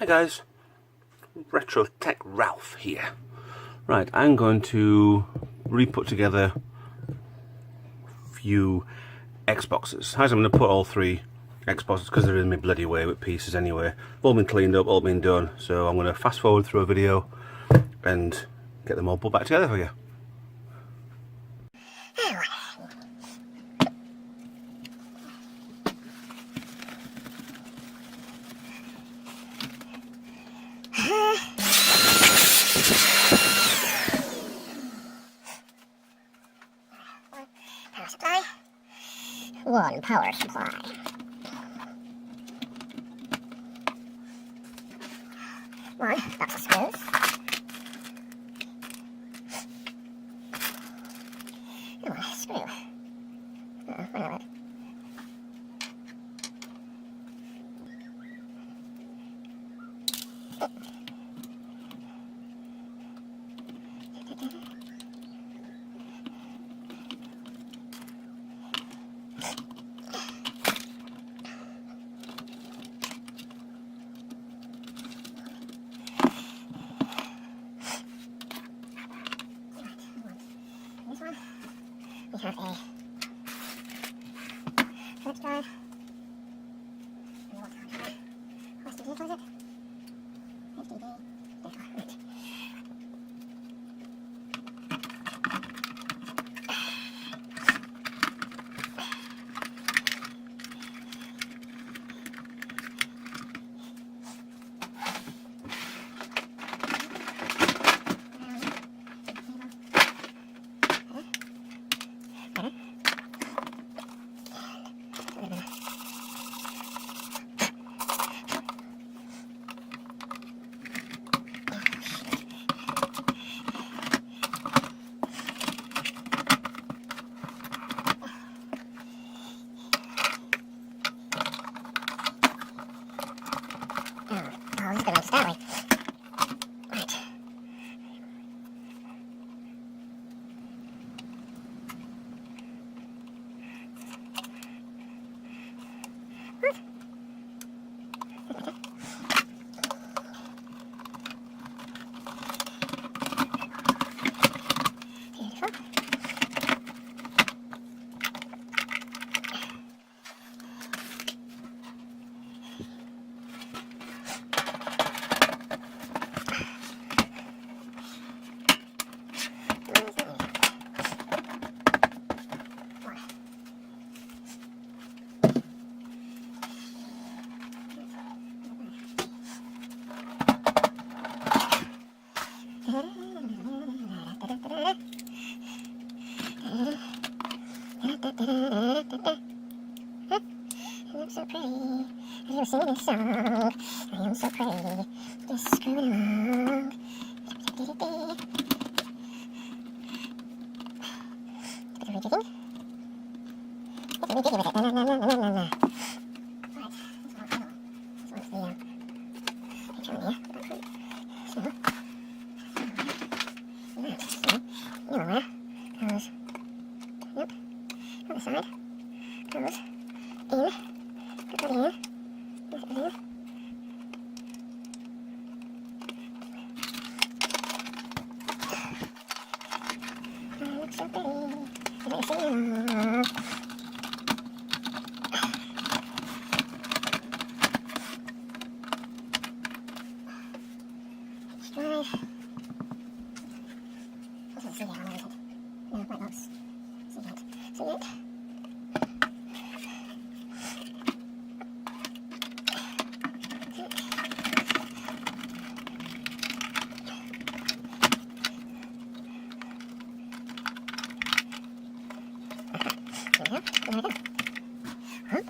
Hi guys, Retro Tech Ralph here. Right, I'm going to re-put together a few Xboxes. I'm going to put all three Xboxes because they're in my bloody way with pieces anyway. All been cleaned up, all been done. So I'm going to fast forward through a video and get them all put back together for you. Power supply. One power supply. One box of screws. And one screw. Wait a minute. This one, we have a Phillips drive. And what kind of SD close it? HDD. There, right. Oh, this is going to start with. Right. What? Beautiful. I'm so pretty. You're singing this song. I am so pretty. Just screwing along. It's a rejigging. It's a rejigging with it. No. Right, this one's the picture here. So, you know where goes, yep, on the side, goes in, put that in, this is in. I look so pretty, I better sing along. Drive. This is a CD, isn't it? No, white box. See it. There we go. Huh? Xbox. Now the staircase. Right.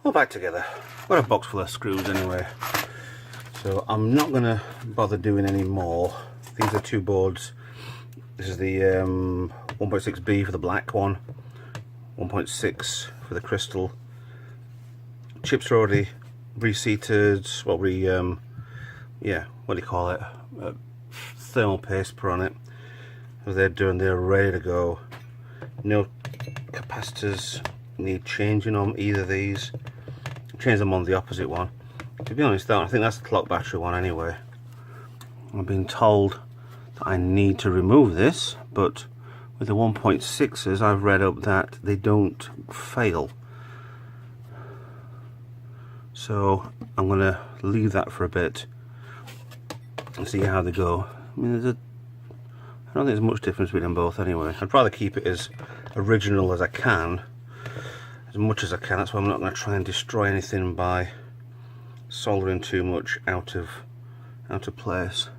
all back together. I've got a box full of screws anyway, so I'm not going to bother doing any more. These are 2 boards. This is the 1.6B for the black one, 1.6 for the crystal. Chips are already reseated, yeah, what do you call it? Thermal paste put on it. So they're ready to go. No capacitors need changing on either of these. Change them on the opposite one. To be honest though, I think that's the clock battery one anyway. I've been told that I need to remove this, but with the 1.6s I've read up that they don't fail. So I'm going to leave that for a bit and see how they go. I mean, I don't think there's much difference between them both anyway. I'd rather keep it as original as I can, as much as I can. That's why I'm not going to try and destroy anything by soldering too much out of place.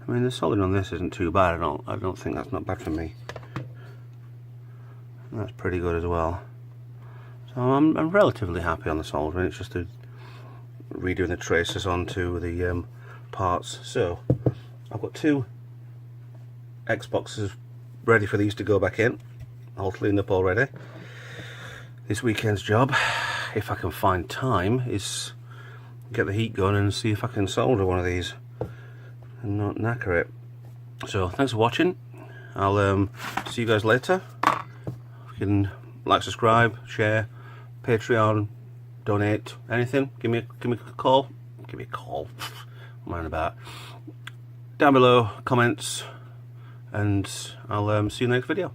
I mean, the soldering on this isn't too bad. I don't think that's not bad for me. That's pretty good as well. So I'm relatively happy on the soldering. It's just redoing the traces onto the parts. So I've got 2 Xboxes ready for these to go back in, all cleaned up already. This weekend's job, if I can find time, is get the heat gun and see if I can solder one of these and not knacker it. So thanks for watching. I'll see you guys later. You can like, subscribe, share, Patreon, donate, anything. Give me a call. Give me a call. I'm on about. Down below, comments, and I'll see you in the next video.